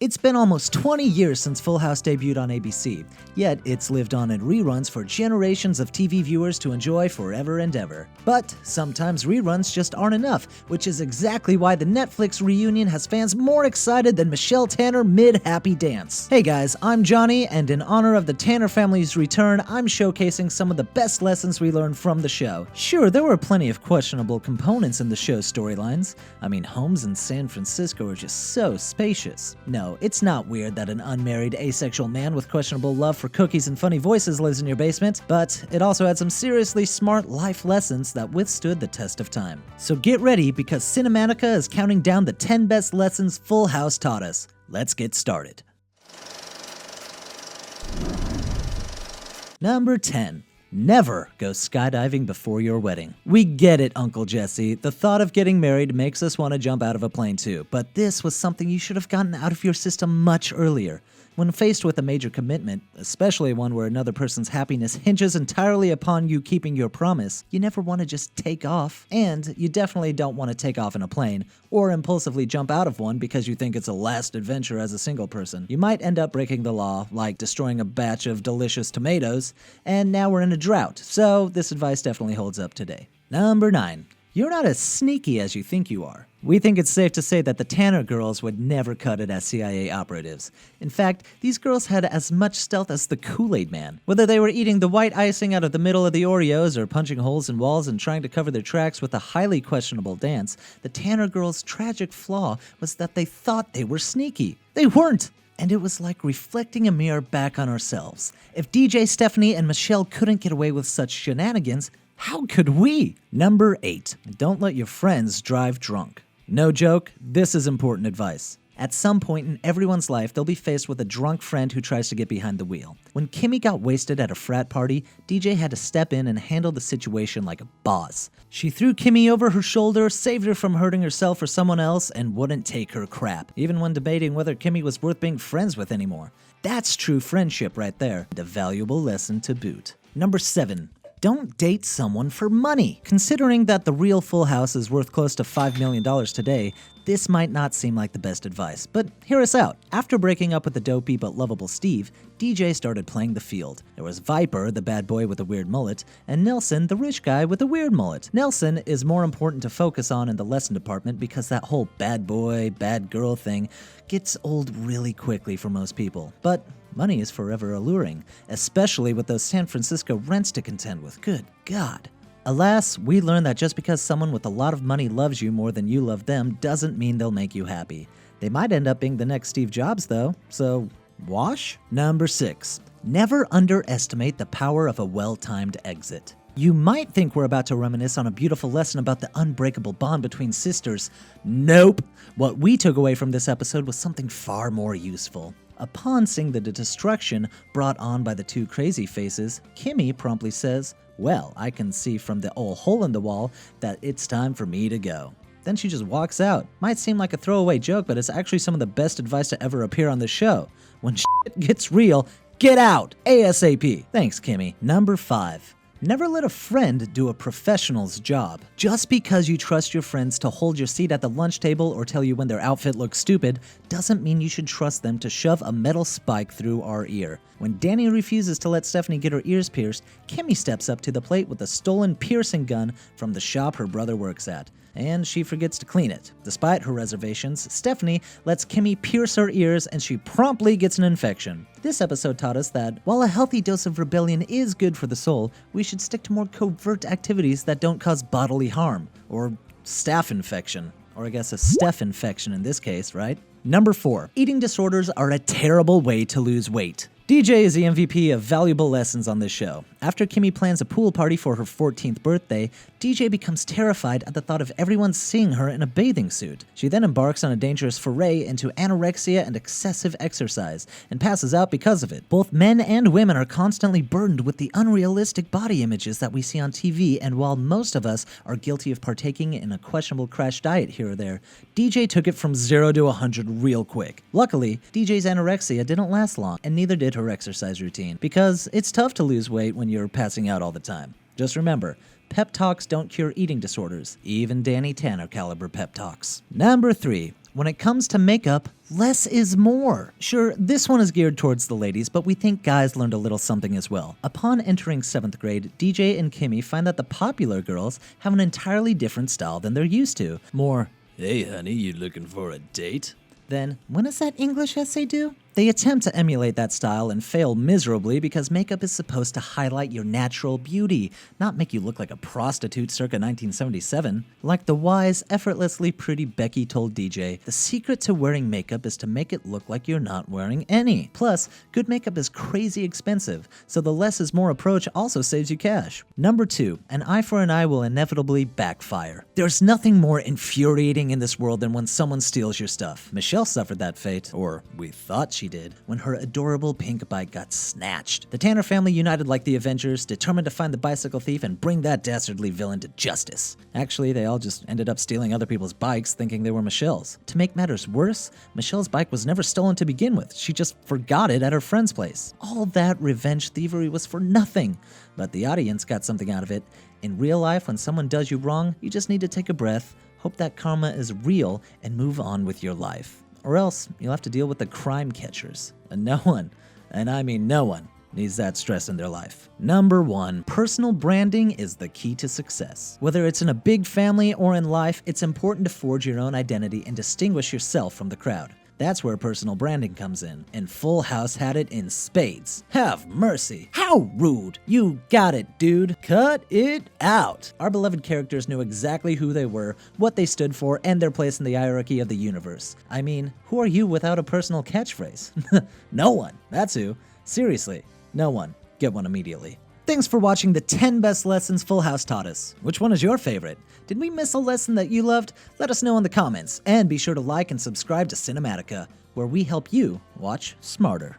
It's been almost 20 years since Full House debuted on ABC, yet it's lived on in reruns for generations of TV viewers to enjoy forever and ever. But sometimes reruns just aren't enough, which is exactly why the Netflix reunion has fans more excited than Michelle Tanner mid-happy dance. Hey guys, I'm Johnny, and in honor of the Tanner family's return, I'm showcasing some of the best lessons we learned from the show. Sure, there were plenty of questionable components in the show's storylines. I mean, homes in San Francisco are just so spacious. No, it's not weird that an unmarried asexual man with questionable love for cookies and funny voices lives in your basement, but it also had some seriously smart life lessons that withstood the test of time. So get ready, because Cinematica is counting down the 10 best lessons Full House taught us. Let's get started. Number 10. Never go skydiving before your wedding. We get it, Uncle Jesse. The thought of getting married makes us want to jump out of a plane too, but this was something you should have gotten out of your system much earlier. When faced with a major commitment, especially one where another person's happiness hinges entirely upon you keeping your promise, you never want to just take off. And you definitely don't want to take off in a plane, or impulsively jump out of one because you think it's a last adventure as a single person. You might end up breaking the law, like destroying a batch of delicious tomatoes, and now we're in a drought, so this advice definitely holds up today. Number 9. You're not as sneaky as you think you are. We think it's safe to say that the Tanner girls would never cut it as CIA operatives. In fact, these girls had as much stealth as the Kool-Aid Man. Whether they were eating the white icing out of the middle of the Oreos or punching holes in walls and trying to cover their tracks with a highly questionable dance, the Tanner girls' tragic flaw was that they thought they were sneaky. They weren't! And it was like reflecting a mirror back on ourselves. If DJ Stephanie and Michelle couldn't get away with such shenanigans, how could we? Number 8. Don't let your friends drive drunk. No joke, this is important advice. At some point in everyone's life, they'll be faced with a drunk friend who tries to get behind the wheel. When Kimmy got wasted at a frat party, DJ had to step in and handle the situation like a boss. She threw Kimmy over her shoulder, saved her from hurting herself or someone else, and wouldn't take her crap, even when debating whether Kimmy was worth being friends with anymore. That's true friendship right there, and a valuable lesson to boot. Number 7. Don't date someone for money. Considering that the real Full House is worth close to $5 million today, this might not seem like the best advice, but hear us out. After breaking up with the dopey but lovable Steve, DJ started playing the field. There was Viper, the bad boy with a weird mullet, and Nelson, the rich guy with a weird mullet. Nelson is more important to focus on in the lesson department because that whole bad boy, bad girl thing gets old really quickly for most people. But money is forever alluring, especially with those San Francisco rents to contend with. Good God. Alas, we learned that just because someone with a lot of money loves you more than you love them doesn't mean they'll make you happy. They might end up being the next Steve Jobs though, so wash? Number 6. Never underestimate the power of a well-timed exit. You might think we're about to reminisce on a beautiful lesson about the unbreakable bond between sisters. Nope! What we took away from this episode was something far more useful. Upon seeing the destruction brought on by the two crazy faces, Kimmy promptly says, "Well, I can see from the old hole in the wall that it's time for me to go." Then she just walks out. Might seem like a throwaway joke, but it's actually some of the best advice to ever appear on this show. When shit gets real, get out! ASAP! Thanks, Kimmy. Number 5. Never let a friend do a professional's job. Just because you trust your friends to hold your seat at the lunch table or tell you when their outfit looks stupid doesn't mean you should trust them to shove a metal spike through our ear. When Danny refuses to let Stephanie get her ears pierced, Kimmy steps up to the plate with a stolen piercing gun from the shop her brother works at. And she forgets to clean it. Despite her reservations, Stephanie lets Kimmy pierce her ears and she promptly gets an infection. This episode taught us that while a healthy dose of rebellion is good for the soul, we should stick to more covert activities that don't cause bodily harm. Or staph infection. Or I guess a staph infection in this case, right? Number 4. Eating disorders are a terrible way to lose weight. DJ is the MVP of valuable lessons on this show. After Kimmy plans a pool party for her 14th birthday, DJ becomes terrified at the thought of everyone seeing her in a bathing suit. She then embarks on a dangerous foray into anorexia and excessive exercise, and passes out because of it. Both men and women are constantly burdened with the unrealistic body images that we see on TV, and while most of us are guilty of partaking in a questionable crash diet here or there, DJ took it from 0 to 100 real quick. Luckily, DJ's anorexia didn't last long, and neither did her exercise routine, because it's tough to lose weight when you're passing out all the time. Just remember, pep talks don't cure eating disorders, even Danny Tanner caliber pep talks. Number 3. When it comes to makeup, less is more. Sure, this one is geared towards the ladies, but we think guys learned a little something as well. Upon entering 7th grade, DJ and Kimmy find that the popular girls have an entirely different style than they're used to. More, "Hey honey, you looking for a date?" Then, "When is that English essay due?" They attempt to emulate that style and fail miserably because makeup is supposed to highlight your natural beauty, not make you look like a prostitute circa 1977. Like the wise, effortlessly pretty Becky told DJ, the secret to wearing makeup is to make it look like you're not wearing any. Plus, good makeup is crazy expensive, so the less is more approach also saves you cash. Number 2, an eye for an eye will inevitably backfire. There's nothing more infuriating in this world than when someone steals your stuff. Michelle suffered that fate, or we thought she did, when her adorable pink bike got snatched. The Tanner family united like the Avengers, determined to find the bicycle thief and bring that dastardly villain to justice. Actually, they all just ended up stealing other people's bikes, thinking they were Michelle's. To make matters worse, Michelle's bike was never stolen to begin with. She just forgot it at her friend's place. All that revenge thievery was for nothing, but the audience got something out of it. In real life, when someone does you wrong, you just need to take a breath, hope that karma is real, and move on with your life. Or else, you'll have to deal with the crime catchers. And no one, and I mean no one, needs that stress in their life. Number 1, personal branding is the key to success. Whether it's in a big family or in life, it's important to forge your own identity and distinguish yourself from the crowd. That's where personal branding comes in, and Full House had it in spades. Have mercy. How rude. You got it, dude. Cut it out. Our beloved characters knew exactly who they were, what they stood for, and their place in the hierarchy of the universe. I mean, who are you without a personal catchphrase? No one. That's who. Seriously, no one. Get one immediately. Thanks for watching the 10 best lessons Full House taught us. Which one is your favorite? Did we miss a lesson that you loved? Let us know in the comments, and be sure to like and subscribe to Cinematica, where we help you watch smarter.